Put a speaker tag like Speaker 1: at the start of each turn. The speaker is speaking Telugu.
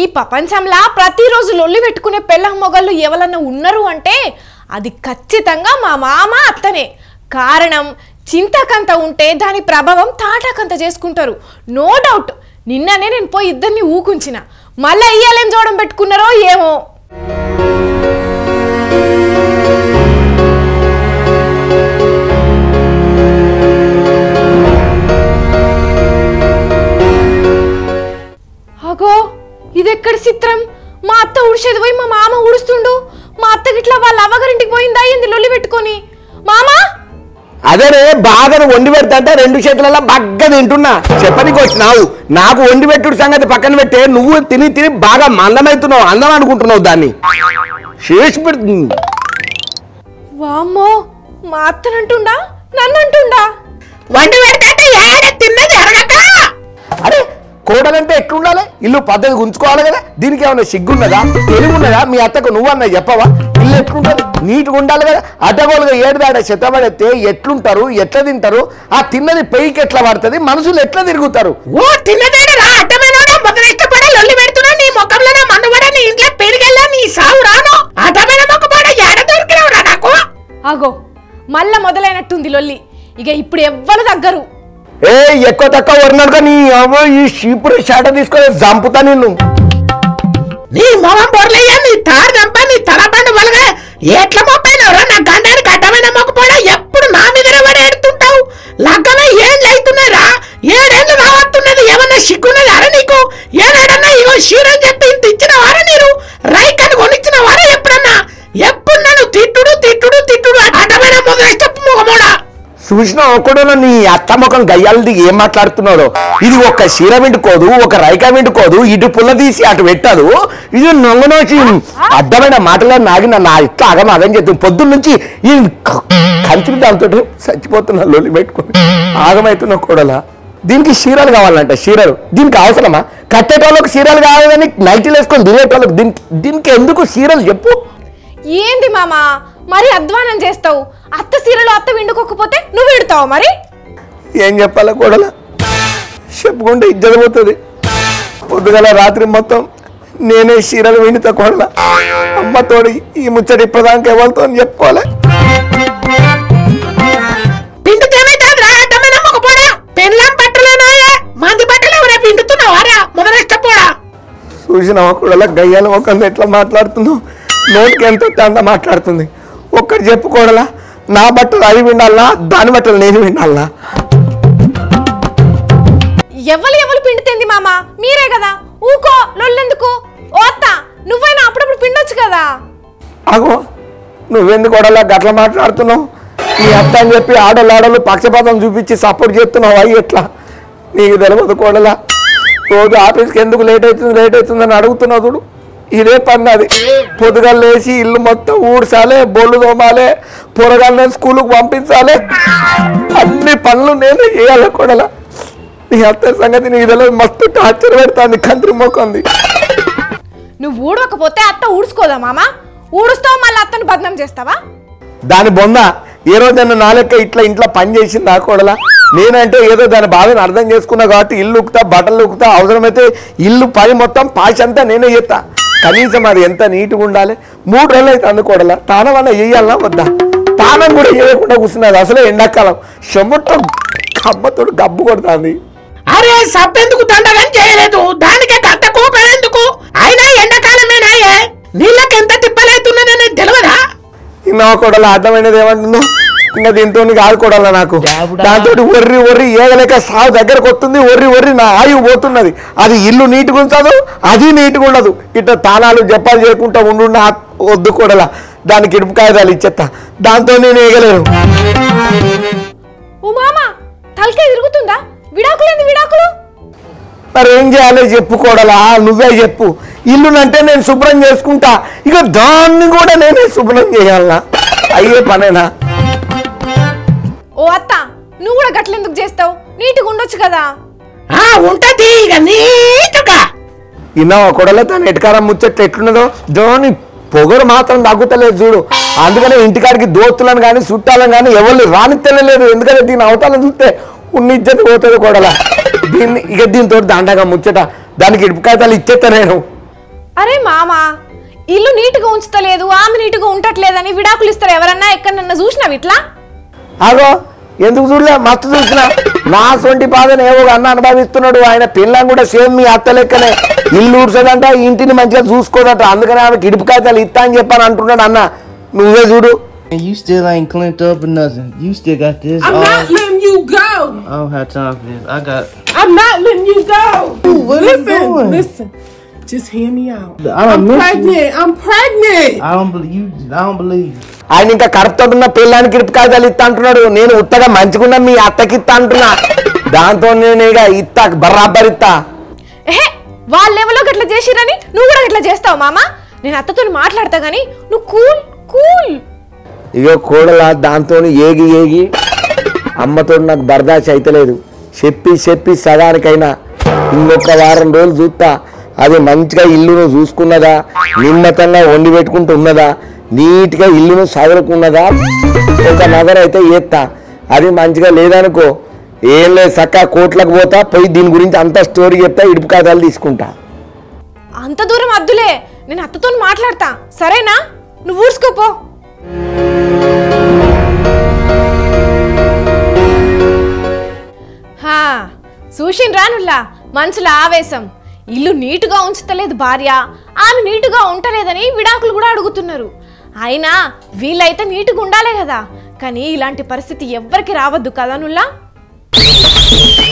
Speaker 1: ఈ ప్రపంచంలో ప్రతిరోజు లొల్లి పెట్టుకునే పెళ్ళం మొగళ్ళు ఎవరన్నా ఉన్నారు అంటే అది ఖచ్చితంగా మా మామ అత్తనే. కారణం చింతకంత ఉంటే దాని ప్రభావం తాటాకంత చేసుకుంటారు. No doubt. నిన్ననే నేను పోయి ఇద్దరిని ఊకుంచిన. మళ్ళీ ఇయ్యాలేం చూడడం పెట్టుకున్నారో ఏమో. అగో ఇదెక్కడి చిత్రం. మా అత్త ఉడిసేది పోయి మా మామ ఊడుస్తుండు. మా అత్త గిట్లా వాళ్ళ అవ్వగారింటికి పోయిందా ఏంది లొల్లి పెట్టుకొని. మామా
Speaker 2: అదే బాగా వండి పెడతా రెండు చేతులలో బాగా తింటున్నా చెప్పనికి వచ్చినావు. నాకు వండి పెట్టుడు సంగతి పక్కన పెట్టే నువ్వు తిని తిని బాగా మందమవుతున్నావు, అందం అనుకుంటున్నావు దాన్ని చేసి పెడుతుంది.
Speaker 1: వామ్మో మా అత్తనంటుండా నన్ను అంటుండా.
Speaker 3: వండి పెడితే తిన్నది అరగక.
Speaker 2: అరే కోడలంటే ఎట్లుండాలి? ఇల్లు పద్ధతి ఉంచుకోవాలి కదా. దీనికి ఏమన్నా సిగ్గున్నదా తెలివున్నదా? మీ అత్తకు నువ్వన్నా చెప్పవా? ఇల్లు ఎట్లుంటది? నీట్గా ఉండాలి కదా. అడ్డగోలుగా ఏడుదాడ చెత్తబడితే ఎట్లుంటారు, ఎట్లా తింటారు? ఆ తిన్నది పెయికి ఎట్లా పడుతుంది? మనుషులు ఎట్లా తిరుగుతారు?
Speaker 3: ఓ తిన్నదేరా అడ్డమేనోడా మొక్క ఇష్టపడ లొల్లి పెడుతున్నా. నీ మొక్కలో మందుబడ నీ ఇంట్లో పెరిగెళ్ళా నీ సావు రాను. అడ్డమైన మొక్కపడ ఏడ దొరికినవురా నాకు.
Speaker 1: అగో మళ్ళా మొదలైనట్టుంది లొల్లి. ఇక ఇప్పుడు ఎవ్వరు దగ్గరు.
Speaker 2: ఏ ఎక్కువ తక్కువ వరినాడుగా నీ ఈ షీపురు షాట తీసుకొని చంపుతా నిన్ను.
Speaker 3: నీ మొహం పొరలయ్యా, నీ తాడు చంప, నీ తలపండు వలగా ఎట్లా మొక్కైనవరా నా గండానికి అడ్డమైన మొక్కపోడా. ఎప్పుడు నా మీద పడి ఎడుతుంటావు. లగ్గమే ఏళ్ళు అవుతున్నారా? 7 ఏళ్ళు రావస్తున్నది. ఏమన్నా సిగ్గున్నది అర నీకు? ఏనాడన్నా ఇగో షీరని చెప్పి ఇంత ఇచ్చిన వారా? నేను రైకని కొనిచ్చిన వారా ఎప్పుడన్నా? ఎప్పుడు నన్ను తిట్టుడు తిట్టుడు తిట్టుడు అడ్డమైన మొదలు చెప్పు మొగమోడా.
Speaker 2: చూసిన ఒకడు నీ అత్త ముఖం గయ్యాలది ఏం మాట్లాడుతున్నాడు. ఇది ఒక చీర విండుకోదు, ఒక రైక విండుకోదు, ఇటు పుల్ల తీసి అటు పెట్టదు. ఇది నొంగనోచి అడ్డమైన మాటలో నాగి నా ఇట్లా అగం అగం చేస్తుంది. పొద్దున్న నుంచి ఈ కంచి దాంతో చచ్చిపోతున్నా లొల్లి పెట్టుకుని ఆగమవుతున్న కూడలా. దీనికి చీరలు కావాలంట. చీరలు దీనికి అవసరమా? కట్టేటోళ్ళకి చీరలు కావాలని నైటీలు వేసుకొని దిగేటోళ్ళకి దీనికి ఎందుకు చీరలు చెప్పు?
Speaker 1: ఏంది మామా మరి అధ్వానం చేస్తావు? అత్త సీరలు అత్త విండుకోకపోతే నువ్వు విడతావు మరి?
Speaker 2: ఏం చెప్పాలా కూడలా? చెప్పుకుంటే ఇజ్జత పోతుంది. పొద్దుగల రాత్రి మొత్తం నేనే చీరలు విండుతా కూడలా. అమ్మతోడి ఈ ముచ్చట ఇప్పటిదాకా ఎవరితో అని చెప్పుకోవాలి. చూసినావా కూడలా గయ్యాల ముఖం ఎట్లా మాట్లాడుతున్నావు? నోటికి ఎంత అంత మాట్లాడుతుంది. ఒక్కటి చెప్పుకోడలా, నా బట్టలు అది వినాలా, దాని బట్టలు నేను వినాలా?
Speaker 1: ఎవరు పిండుతుంది మామా? మీరే కదా. ఊకో లొల్లెందుకు? ఓ అత్త నువ్వైనా అప్పుడప్పుడు పిండొచ్చు కదా.
Speaker 2: అగో నువ్వెందుకు కూడలా గట్లా మాట్లాడుతున్నావు? నీ అత్త అని చెప్పి ఆడలు పక్షపాతం చూపించి సపోర్ట్ చేస్తున్నావు. అవి ఎట్లా నీకు తెలియదు కూడలా? రోజు ఆఫీస్కి ఎందుకు లేట్ అవుతుందని అడుగుతున్నావు చూడు. ఇదే పని అది. పొద్దుగా లేచి ఇల్లు మొత్తం ఊడ్చాలి, బొల్లు తోమాలి, పొరగాళ్ళని స్కూల్కి పంపించాలి. అన్ని పనులు నేనే చేయాలి కూడలా. నీ అత్త సంగతి నీ ఇదిలో మస్తు టార్చర్ పెడతాంది, కంత్రి మొక్కంది.
Speaker 1: నువ్వు ఊడవకపోతే అత్త ఊడ్చుకోదా మామా? ఊడుస్తావు మళ్ళీ అత్తను బదనాం చేస్తావా?
Speaker 2: దాని బొంద ఏ రోజైనా నా లెక్క ఇంట్లో పని చేసింది ఆ కూడలా? నేనంటే ఏదో దాని బాధను అర్థం చేసుకున్నా కాబట్టి ఇల్లు ఉక్కుతా, బట్టలు ఉక్కుతా, అవసరమైతే ఇల్లు పని మొత్తం పాచి అంతా నేనే చేస్తా. కనీసం అది ఎంత నీట్గా ఉండాలి. 3 రోజులు అయితే అందుకోడలా. తానం అన్న వేయాలన్నా వద్దా? తానం కూడా వేయకుండా కూర్చున్నది. అసలే ఎండాకాలం చెమట కమ్మతోడు గబ్బు కొడుతుంది.
Speaker 3: అరే సబ్బెందుకు దండగని చేయలేదు, దానికే గంట కోపం ఎందుకు? అయినా ఎండాకాలమేనాయే, నీళ్ళకి ఎంత తిప్పలైతున్నదని తెలియదా?
Speaker 2: ఇన్నా కూడలా అర్థమైనది ఏమంటుందో ఇంకా దీంతో ఆడుకోవడాలా నాకు. దాంతో ఒర్రి ఏగలేక సాగు దగ్గరకు వస్తుంది. ఒర్రి నా ఆయువు పోతున్నది. అది ఇల్లు నీట్గా ఉంచదు, అది నీట్గా ఉండదు. ఇట్లా తానాలు జపాలు చేయకుండా ఉండు వద్దు కూడలా. దానికి ఇడుపు కాగితాలు ఇచ్చేస్తా. దాంతో నేను ఏగలేను.
Speaker 1: ఓ మామా తలకాయ తిరుగుతుందా? విడాకులేంది విడాకులు?
Speaker 2: మరి ఏం చేయాలో చెప్పుకోడలా? నువ్వే చెప్పు. ఇల్లునంటే నేను శుభ్రం చేసుకుంటా, ఇక దాన్ని కూడా నేనే శుభ్రం చేయాలనా? అయ్యే పనేనా?
Speaker 1: ఓ అత్త నువ్వు కూడా గట్లెందుకు చేస్తావు? నీట్గా ఉండొచ్చు కదా.
Speaker 3: ఉంటది ఇక నీట్గా.
Speaker 2: ఇన్నావా కూడలా తన ఎటకారం ముచ్చట్లు ఎట్లున్నదో? దాని పొగరు మాత్రం తగ్గుతలేదు చూడు. అందుకనే ఇంటికాడికి దోస్తులను కానీ చుట్టాలను కానీ ఎవరిని రానిత్తలేదు. ఎందుకంటే దీని అవతాలను చూస్తే ఉన్న ఇజ్జత పోతుంది కూడలా. దీంతో దండగా ముచ్చట దానికి ఇడుపు కాగితాలు ఇచ్చేస్తా నేను.
Speaker 1: అరే మామ, ఇల్లు నీట్గా ఉంచుతలేదు, ఆమె నీట్గా ఉండట్లేదని విడాకులు ఇస్తారు ఎవరన్నా? ఎక్కడన్నా చూసినావు ఇట్లా?
Speaker 2: ఆగో ఎందుకు చూడలే, మస్తు చూసిన. నా సొంటి బాధను ఏవో అన్న అనుభవిస్తున్నాడు. ఆయన పిల్లం కూడా సేమ్ మీ అత్త లెక్కనే. ఇల్లు ఊడ్చదంట, ఇంటిని మంచిగా చూసుకోదట. అందుకని ఆమెకి ఇడుపు కాగితాలు ఇస్తా అని చెప్పని అంటున్నాడు. అన్న నువ్వే చూడు.
Speaker 4: You still ain't cleaned up or nothing. You still got this.
Speaker 5: I'm not letting you go.
Speaker 4: I don't have time for this.
Speaker 5: I'm not letting you go.
Speaker 4: What are you doing?
Speaker 5: Listen. Just hear me out.
Speaker 4: I'm
Speaker 5: pregnant. I'm pregnant.
Speaker 4: I don't believe you. I don't believe you.
Speaker 2: ఆయన ఇంకా కడుపుతో ఉన్న పిల్లానికి ఇడుపు కాగితాలు ఇస్తా అంటున్నాడు. నేను ఉత్తగా మంచిగున్నా మీ అత్తకి ఇస్తా అంటున్నా. దాంతో నేను ఇక ఇస్తా, బరాబర్ ఇస్తా.
Speaker 1: ఏహే, వాళ్ళ లెవెల్లో గట్లా చేసిరని నువ్వు కూడా గట్లా చేస్తావు మామ. నేను అత్తతో మాట్లాడతా గానీ నువ్వు కూల్ కూల్.
Speaker 2: ఇగో కోడల దాంతో ఏగి ఏగి అమ్మతో నాకు బర్దాష్ అయితలేదు. చెప్పి చెప్పి సగానికైనా ఇంకొక వారం రోజులు చూస్తా. అది మంచిగా ఇల్లును చూసుకున్నదా, నిమ్మతంగా వండి పెట్టుకుంటూ ఉన్నదా, నీట్గా ఇల్లును సదురుకున్నదా, ఒక నగర్ అయితే ఏత్తా. అది మంచిగా లేదనుకో, ఏం లేదు చక్క కోట్లకు పోతా, పోయి దీని గురించి అంత స్టోరీ చెప్తా, ఇడుపు కాగితాలు తీసుకుంటా.
Speaker 1: అంత దూరం అద్దులే, నేను అత్తతో మాట్లాడతా సరేనా? నువ్వు ఊడ్చుకోపో. చూసిండ్రా నుల్లా మనసులో ఆవేశం. ఇల్లు నీటుగా ఉంచుతలేదు భార్య, ఆమె నీటుగా ఉండలేదని విడాకులు కూడా అడుగుతున్నారు. అయినా వీళ్ళైతే నీటుగా ఉండాలే కదా. కానీ ఇలాంటి పరిస్థితి ఎవ్వరికి రావద్దు కదా నుల్లా.